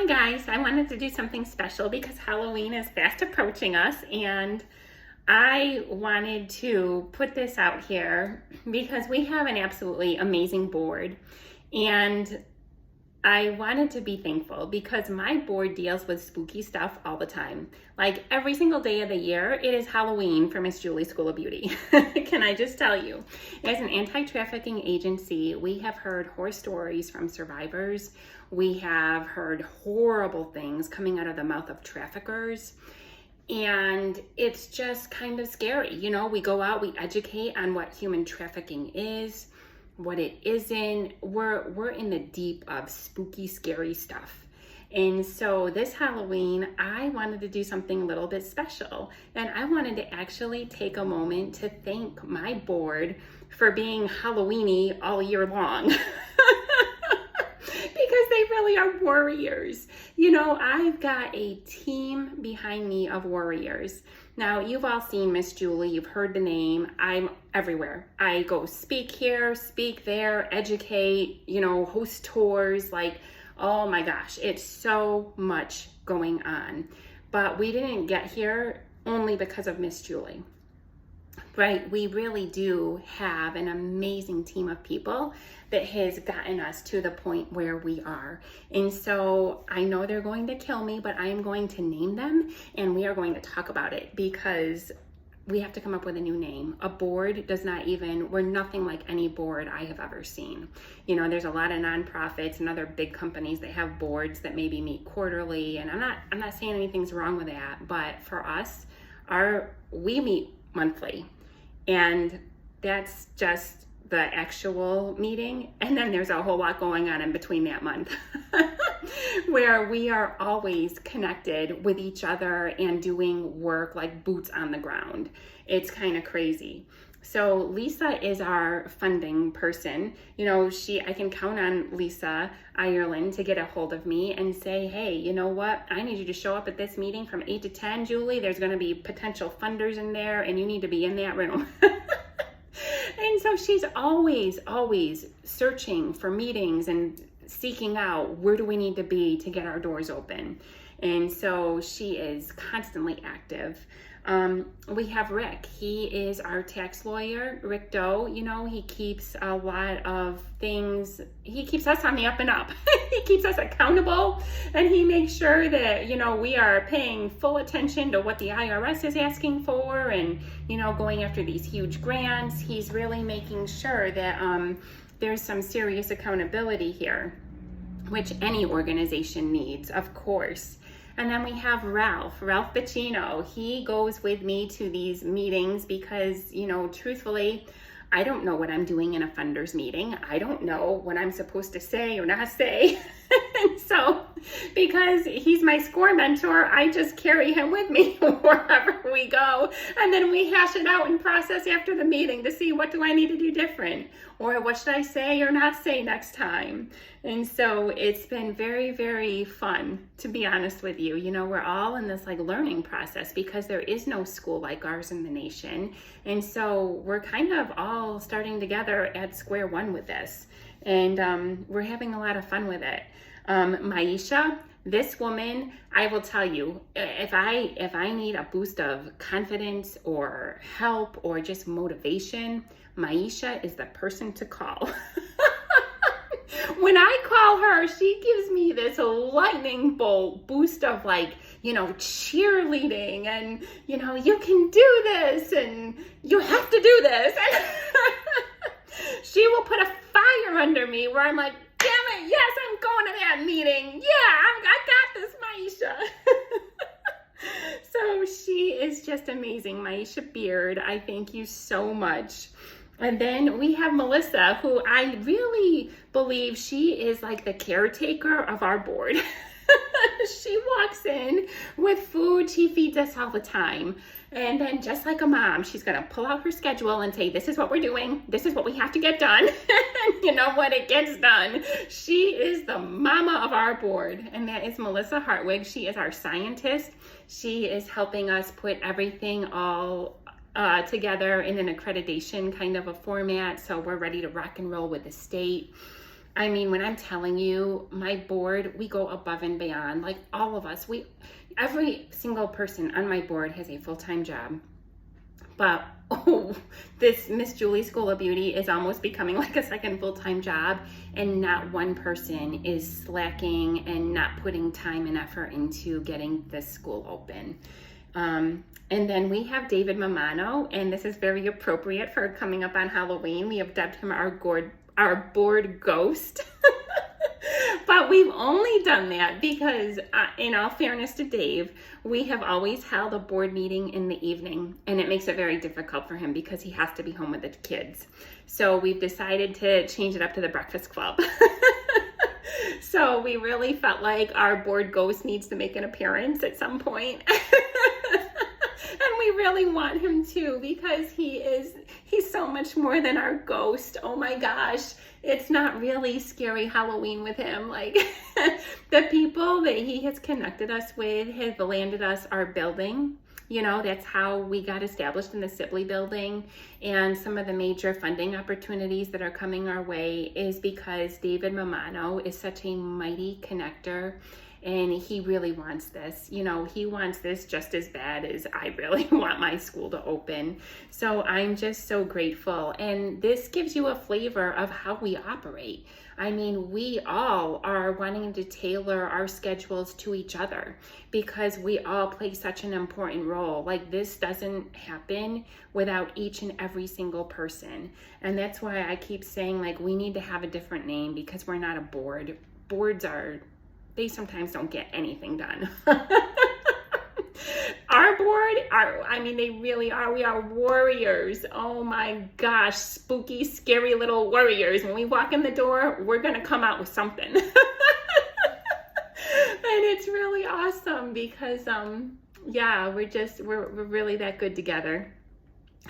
Hi guys, I wanted to do something special because Halloween is fast approaching us, and I wanted to put this out here because we have an absolutely amazing board, and I wanted to be thankful because my board deals with spooky stuff all the time. Like every single day of the year, it is Halloween for Miss Julie School of Beauty. Can I just tell you? As an anti-trafficking agency, we have heard horror stories from survivors. We have heard horrible things coming out of the mouth of traffickers. And it's just kind of scary. You know, we go out, we educate on what human trafficking is, what it isn't. We're in the deep of spooky, scary stuff. And so this Halloween, I wanted to do something a little bit special. And I wanted to actually take a moment to thank my board for being Halloweeny all year long. Because they really are warriors. You know, I've got a team behind me of warriors. Now, you've all seen Miss Julie, you've heard the name. I'm everywhere. I go speak here, speak there, educate, host tours. Like, oh my gosh, it's so much going on. But we didn't get here only because of Miss Julie. Right, we really do have an amazing team of people that has gotten us to the point where we are. And so I know they're going to kill me, but I am going to name them and we are going to talk about it because we have to come up with a new name. A board we're nothing like any board I have ever seen. You know, there's a lot of nonprofits and other big companies that have boards that maybe meet quarterly, and I'm not saying anything's wrong with that, but for us, we meet monthly. And that's just the actual meeting. And then there's a whole lot going on in between that month where we are always connected with each other and doing work like boots on the ground. It's kind of crazy. So Lisa is our funding person. You know, I can count on Lisa Ireland to get a hold of me and say, hey, you know what? I need you to show up at this meeting from 8 to 10, Julie. There's going to be potential funders in there and you need to be in that room. And so she's always searching for meetings and seeking out where do we need to be to get our doors open. And so she is constantly active. We have Rick. He is our tax lawyer, Rick Doe. You know, he keeps a lot of things. He keeps us on the up and up. He keeps us accountable, and he makes sure that, we are paying full attention to what the IRS is asking for and, going after these huge grants. He's really making sure that there's some serious accountability here, which any organization needs, of course. And then we have Ralph Bacino. He goes with me to these meetings because, truthfully, I don't know what I'm doing in a funders meeting. I don't know what I'm supposed to say or not say. And so, because he's my score mentor, I just carry him with me wherever we go. And then we hash it out and process after the meeting to see what do I need to do different or what should I say or not say next time. And so it's been very, very fun, to be honest with you. We're all in this learning process because there is no school like ours in the nation. And so we're kind of all starting together at square one with this. And we're having a lot of fun with it. Maisha, this woman, I will tell you, if I need a boost of confidence or help or just motivation, Maisha is the person to call. When I call her, she gives me this lightning bolt boost of cheerleading and, you can do this and you have to do this. And she will put a fire under me where I'm like, damn it, yes, I'm going to that meeting. Yeah, I got this, Maisha. So she is just amazing. Maisha Beard, I thank you so much. And then we have Melissa, who I really believe she is like the caretaker of our board. She walks in with food. She feeds us all the time. And then just like a mom, she's going to pull out her schedule and say, this is what we're doing. This is what we have to get done. And you know what? It gets done. She is the mama of our board. And that is Melissa Hartwig. She is our scientist. She is helping us put everything all together in an accreditation kind of a format. So we're ready to rock and roll with the state. I mean, when I'm telling you, my board, we go above and beyond. Like all of us, every single person on my board has a full-time job. But this Miss Julie School of Beauty is almost becoming like a second full-time job, and not one person is slacking and not putting time and effort into getting this school open. And then we have David Mamano, and this is very appropriate for coming up on Halloween. We have dubbed him our board ghost. But we've only done that because, in all fairness to Dave, we have always held a board meeting in the evening, and it makes it very difficult for him because he has to be home with the kids. So we've decided to change it up to the Breakfast Club. So we really felt like our board ghost needs to make an appearance at some point. And we really want him to, because he's so much more than our ghost. Oh my gosh. It's not really scary Halloween with him. Like the people that he has connected us with have landed us our building. You know, that's how we got established in the Sibley building. And some of the major funding opportunities that are coming our way is because David Mamano is such a mighty connector. And he really wants this. You know, he wants this just as bad as I really want my school to open. So I'm just so grateful. And this gives you a flavor of how we operate. I mean, we all are wanting to tailor our schedules to each other because we all play such an important role. Like, this doesn't happen without each and every single person. And that's why I keep saying, like, we need to have a different name because we're not a board. Boards they sometimes don't get anything done. Our board, they really are. We are warriors. Oh my gosh, spooky, scary little warriors. When we walk in the door, we're going to come out with something. And it's really awesome because, we're really that good together.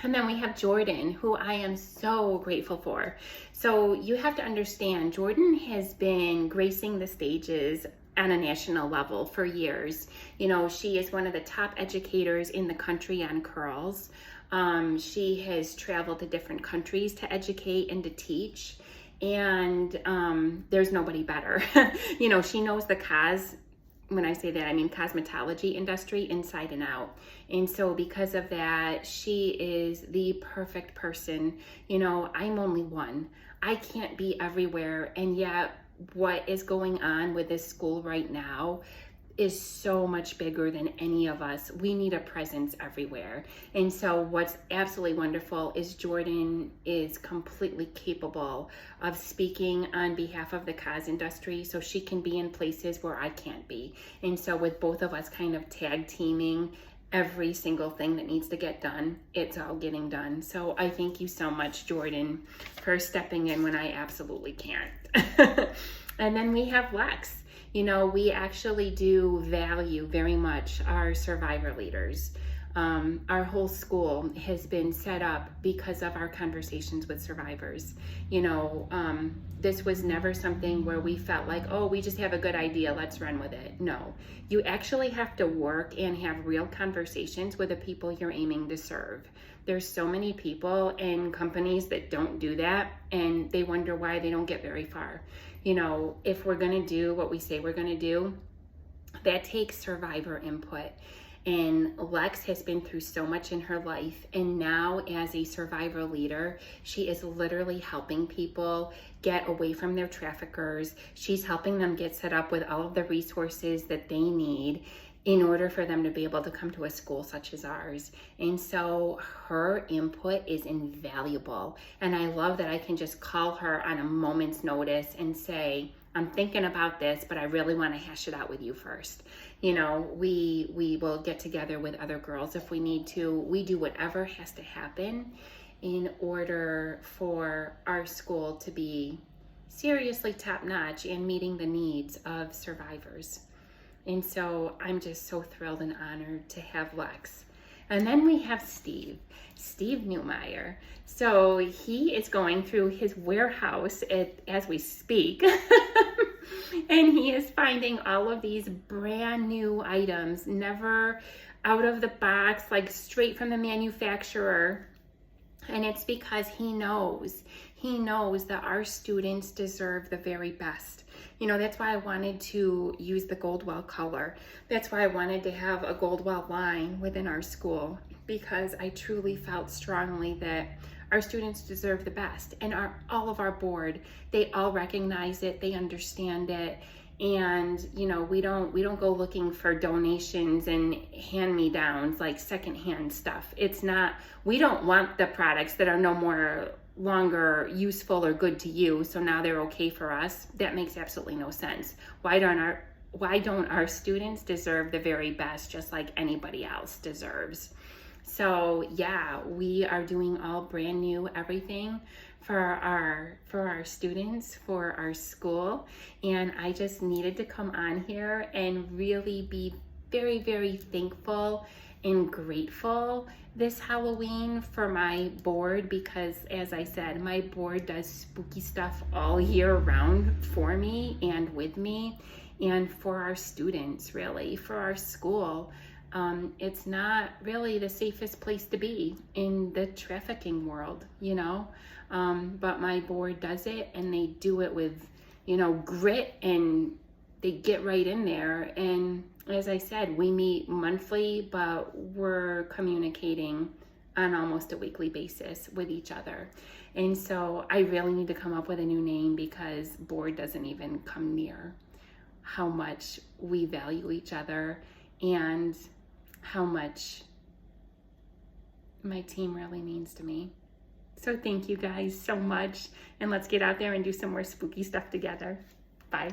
And then we have Jordan, who I am so grateful for. So you have to understand, Jordan has been gracing the stages on a national level for years. You know, she is one of the top educators in the country on curls. She has traveled to different countries to educate and to teach. And there's nobody better. You know, she knows the when I say that, I mean cosmetology industry inside and out. And so because of that, she is the perfect person. You know, I'm only one. I can't be everywhere. And yet what is going on with this school right now is so much bigger than any of us. We need a presence everywhere. And so what's absolutely wonderful is Jordan is completely capable of speaking on behalf of the cos industry, so she can be in places where I can't be. And so with both of us kind of tag teaming every single thing that needs to get done, it's all getting done. So I thank you so much, Jordan, for stepping in when I absolutely can't. And then we have Lex. You know, we actually do value very much our survivor leaders. Our whole school has been set up because of our conversations with survivors. You know, this was never something where we felt like, oh, we just have a good idea, let's run with it. No, you actually have to work and have real conversations with the people you're aiming to serve. There's so many people and companies that don't do that, and they wonder why they don't get very far. You know, if we're going to do what we say we're going to do, that takes survivor input. And Lex has been through so much in her life. And now as a survivor leader, she is literally helping people get away from their traffickers. She's helping them get set up with all of the resources that they need in order for them to be able to come to a school such as ours. And so her input is invaluable. And I love that I can just call her on a moment's notice and say, I'm thinking about this, but I really want to hash it out with you first. You know, we will get together with other girls if we need to. We do whatever has to happen in order for our school to be seriously top-notch and meeting the needs of survivors. And so I'm just so thrilled and honored to have Lex. And then we have Steve Newmeyer. So he is going through his warehouse as we speak. And he is finding all of these brand new items, never out of the box, like straight from the manufacturer. And it's because he knows that our students deserve the very best. You know, that's why I wanted to use the Goldwell color. That's why I wanted to have a Goldwell line within our school, because I truly felt strongly that our students deserve the best. And all of our board, they all recognize it, they understand it. And you know, we don't go looking for donations and hand-me-downs, like secondhand stuff. It's not, we don't want the products that are no more longer useful or good to you, so now they're okay for us. That makes absolutely no sense. Why don't our students deserve the very best, just like anybody else deserves? So yeah, we are doing all brand new everything for our students, for our school. And I just needed to come on here and really be very, very thankful and grateful this Halloween for my board, because as I said, my board does spooky stuff all year round for me and with me, and for our students, really, for our school. It's not really the safest place to be in the trafficking world, you know, but my board does it, and they do it with, you know, grit, and they get right in there. And as I said, we meet monthly, but we're communicating on almost a weekly basis with each other. And so I really need to come up with a new name, because board doesn't even come near how much we value each other and how much my team really means to me. So thank you guys so much, and let's get out there and do some more spooky stuff together. Bye.